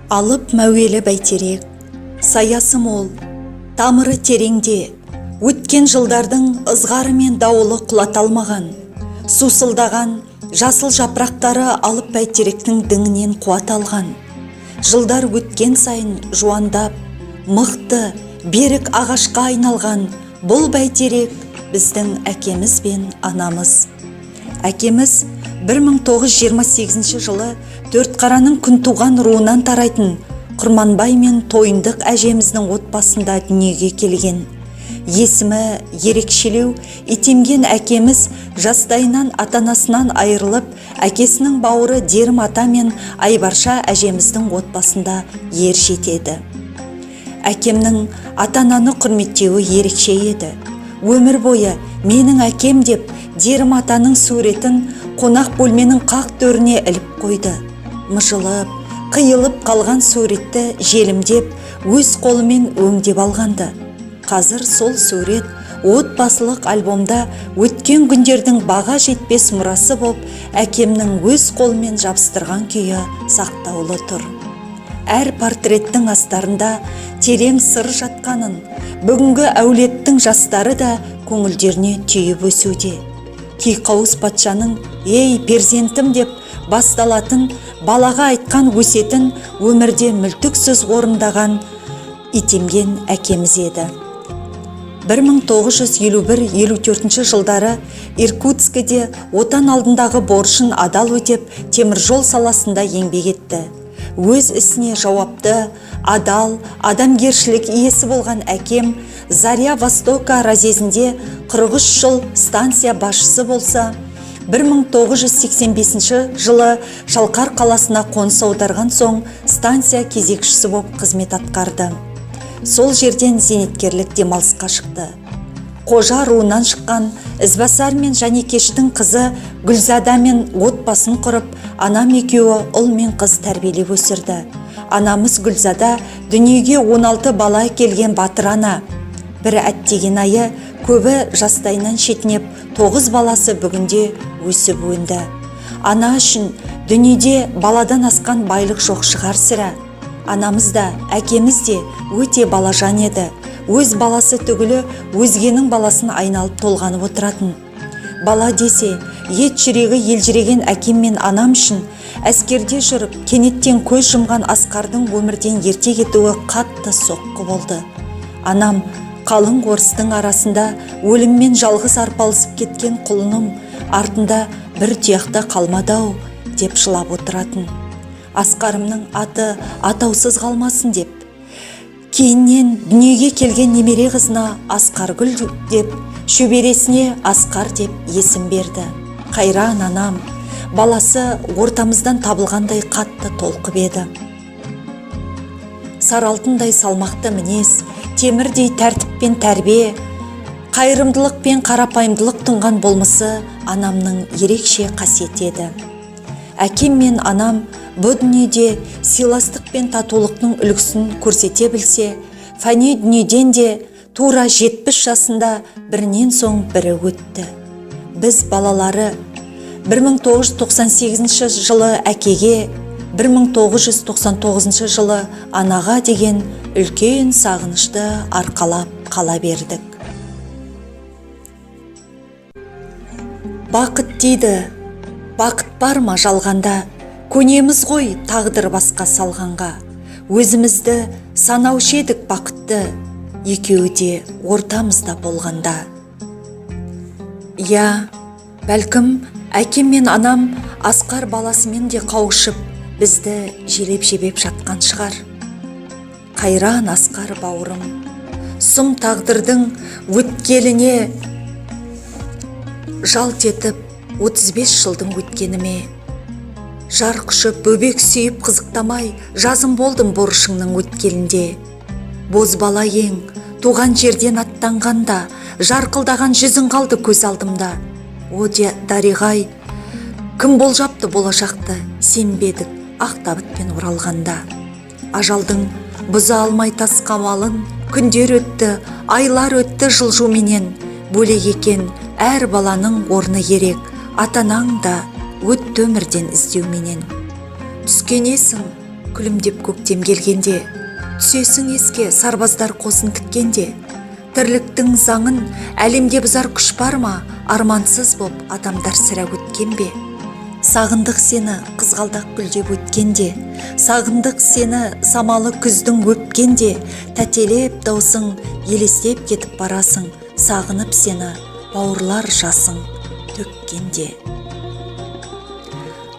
Алып мәуелі бәйтерек, саясы мол, тамыры тереңде, өткен жылдардың ызғары мен дауылы құлаталмаған, сусылдаған жасыл жапырақтары алып бәйтеректің діңінен қуат алған. Жылдар өткен сайын жуандап, мықты, берік ағашқа айналған бұл бәйтерек біздің әкеміз бен анамыз. Әкеміз 1928 жылы Төртқараның Күнтуған руынан тарайтын Құрманбай мен Тойындық әжеміздің отбасында дүниеге келген. Есімі ерекшелеу итемген әкеміз жастайынан атанасынан айырылып, әкесінің бауыры Дерім ата мен Айбарша әжеміздің отбасында ер жетеді. Әкемнің ата-ананы құрметтеуі ерекше еді. Өмір бойы менің әкем деп Дерім атаның суретін қонақ бөлменің қақ төріне іліп қойды. Мыжылып, қиылып қалған суретті желімдеп, өз қолымен өңдеп алғанды. Қазір сол сурет отбасылық альбомда өткен күндердің баға жетпес мұрасы боп, әкемнің өз қолымен жабыстырған күйі сақтаулы тұр. Әр портреттің астарында терең сыр жатқанын, бүгінгі әулеттің жастары да көңілдеріне түйіп өсуде. Кейқауыз патшаның «Ей, перзентім» деп басталатын, балаға айтқан өсетін өмірде мүлтіксіз орындаған итемген әкеміз еді. 1951-54 жылдары Иркутскіде отан алдындағы борышын адал өтеп, теміржол саласында еңбек етті. Өз ісіне жауапты, адал, адамгершілік иесі болған әкем Заря Востока разъезінде 43 жыл станция басшысы болса, 1985 жылы Шалқар қаласына қоныс аударған соң станция кезекшісі болып қызмет атқарды. Сол жерден зейнеткерлік демалысқа шықты. Қожа руынан шыққан Ізбасар мен Жәнекештің қызы Гүлзада мен отбасын құрып, анам екеуі ұл мен қыз тәрбиелеп өсірді. Анамыз Гүлзада дүниеге 16 бала келген батыр ана. Бір әттеген айы көбі жастайынан шетінеп, 9 баласы бүгінде өсіп өнді. Ана үшін дүниеде баладан асқан байлық жоқ шығар сірә. Анамыз да, әкеміз де өте балажан еді. Өз баласы түгілі өзгенің баласын айналып толғанып отыратын. Бала десе, ет жүрегі елжіреген әкем мен анам үшін әскерде жүріп, кенеттен көз жұмған Асқардың өмірден ерте кетуі қатты соққы болды. Анам қалың орыстың арасында өліммен жалғыз арпалысып кеткен құлыным артында бір тұяқта қалмады-ау деп жылап отыратын. Асқарымның аты атаусыз қалмасын деп. Кейіннен дүниеге келген немере қызына Асқаргүл деп, шөбересіне Асқар деп есім берді. Қайран анам, баласы ортамыздан табылғандай қатты толқып еді. Саралтындай салмақты мінез, темірдей тәртіп пен тәрбие, қайырымдылық пен қарапайымдылық тұнған болмысы анамның ерекше қасиеті еді. Әкем мен анам бұл дүниеде сыйластық пен татулықтың үлгісін көрсете білсе, фәни дүниеден де тура 70 жасында бірінен соң бірі өтті. Біз балалары 1998 жылы әкеге, 1999 жылы анаға деген үлкен сағынышты арқалап қала бердік. Бақыт дейді, бақыт бар ма жалғанда, көнеміз ғой тағдыр басқа салғанға. Өзімізді санаушы едік бақытты, екеуі де ортамызда болғанда. Я, бәлкім әкем мен анам Асқар баласымен де қауышып, бізді желеп-жебеп жатқан шығар. Қайран Асқар бауырым, сұм тағдырдың өткеліне жалт етіп 35 жылдың өткеніме. Жар құшып бөбек сүйіп қызықтамай, жазым болдым борышыңның өткелінде. Бозбала ең, туған жерден аттанғанда, жарқылдаған жүзің қалды көз алдымда. О дариғай, кім болжапты болашақты, сенбедік ақ табытпен оралғанда. Ажалдың бұза алмай тас қамалын, күндер өтті, айлар өтті жылжуменен. Бөлек екен әр баланың орны ерек, атанаң да өтті өмірден іздеуменен. Түскенесің күлімдеп көктем келгенде, түсесің еске сарбаздар қосын тіккенде. Тірліктің заңын әлемде бұзар күш бар ма, армансыз боп адамдар сірә өткен бе? Сағындық сені қызғалдақ гүлдеп өткенде, сағындық сені самалы күздің өпкенде, тәтелеп даусың елестеп кетіп барасың, сағынып сені бауырлар жасың төккенде.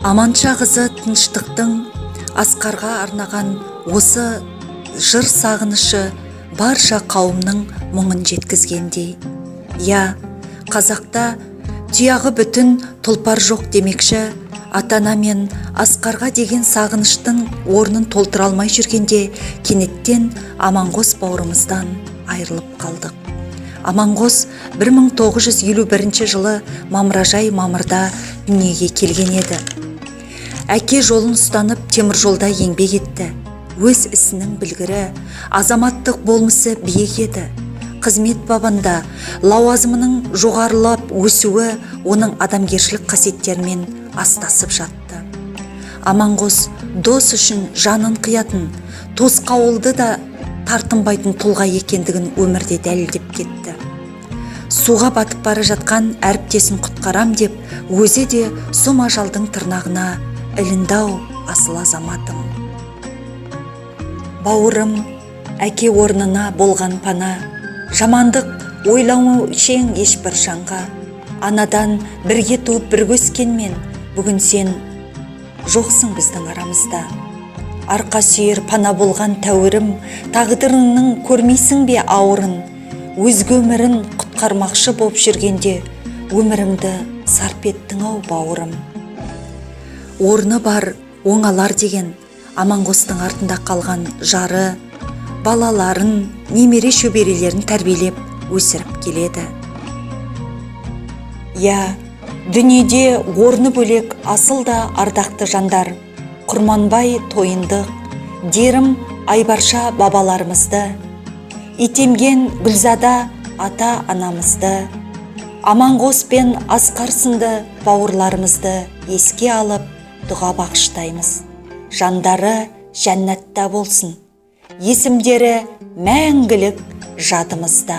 Аманша қызы тыныштықтың Асқарға арнаған осы жыр сағынышы барша қауымның мұңын жеткізгендей. Я, қазақта тұяғы бүтін тұлпар жоқ демекші, ата-ана мен Асқарға деген сағыныштың орнын толтыра алмай жүргенде, кенеттен Аманғос бауырымыздан айырылып қалдық. Аманғос 1951 жылы мамырда дүниеге келген еді. Әке жолын ұстанып теміржолда еңбек етті. Өз ісінің білгірі, азаматтық болмысы биік еді. Қызмет бабында лауазымының жоғарылап өсуі оның адамгершілік қасиеттерімен астасып жатты. Аманғос дос үшін жанын қиятын, тосқауылды да тартынбайтын тұлға екендігін өмірде дәлелдеп кетті. Суға батып бара жатқан әріптесін құтқарам деп, өзі де сұм ажалдың тырнағына ілінді-ау асыл азаматым. Бауырым, әке орнына болған пана, жамандық ойлауы шең ешбір жанға. Анадан бірге туып бірге өскенмен, бүгін сен жоқсың біздің арамызда. Арқа сүйер пана болған тәуірім, тағдырыңның көрмейсің бе ауырын? Өзге өмірін құтқармақшы боп жүргенде, өміріңді сарп еттің-ау бауырым. Орны бар оңалар деген Аманғостың артында қалған жары, балаларын, немере шөберелерін тәрбиелеп өсіріп келеді. Я, дүниеде орны бөлек асыл да ардақты жандар, Құрманбай тойындық, дерім Айбарша бабаларымызды, Итемген Гүлзада ата-анамызды, Аманғос пен Асқар сынды бауырларымызды еске алып, дұға бағыштаймыз. Жандары жәннатта болсын, есімдері мәңгілік жадымызда.